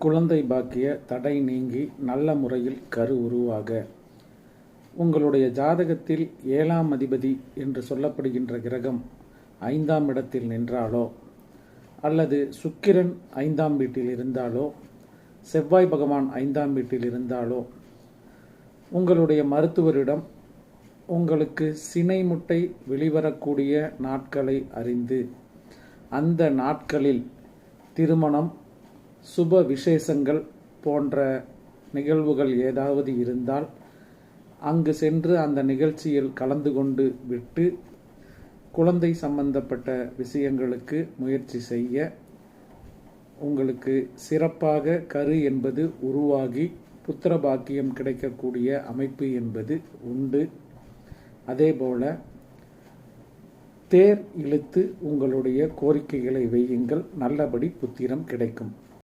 குழந்தை பாக்கிய தடை நீங்கி நல்ல முறையில் கரு உருவாக உங்களுடைய ஜாதகத்தில் 7ஆம் அதிபதி என்று சொல்லப்படுகின்ற கிரகம் 5ஆம் இடத்தில் நின்றாலோ அல்லது சுக்கிரன் 5ஆம் வீட்டில் இருந்தாலோ செவ்வாய் பகவான் 5ஆம் வீட்டில் இருந்தாலோ உங்களுடைய மருத்துவரிடம் உங்களுக்கு சினை முட்டை வெளிவரக்கூடிய நாட்களை அறிந்து அந்த நாட்களில் திருமணம் சுப விசேஷங்கள் போன்ற நிகழ்வுகள் ஏதாவது இருந்தால் அங்கு சென்று அந்த நிகழ்ச்சியில் கலந்து கொண்டு விட்டு குழந்தை சம்பந்தப்பட்ட விஷயங்களுக்கு முயற்சி செய்ய உங்களுக்கு சிறப்பாக கரு என்பது உருவாகி புத்திர பாக்கியம் கிடைக்கக்கூடிய அமைப்பு என்பது உண்டு. அதேபோல தேர் இழுத்து உங்களுடைய கோரிக்கைகளை வையுங்கள், நல்லபடி புத்திரம் கிடைக்கும்.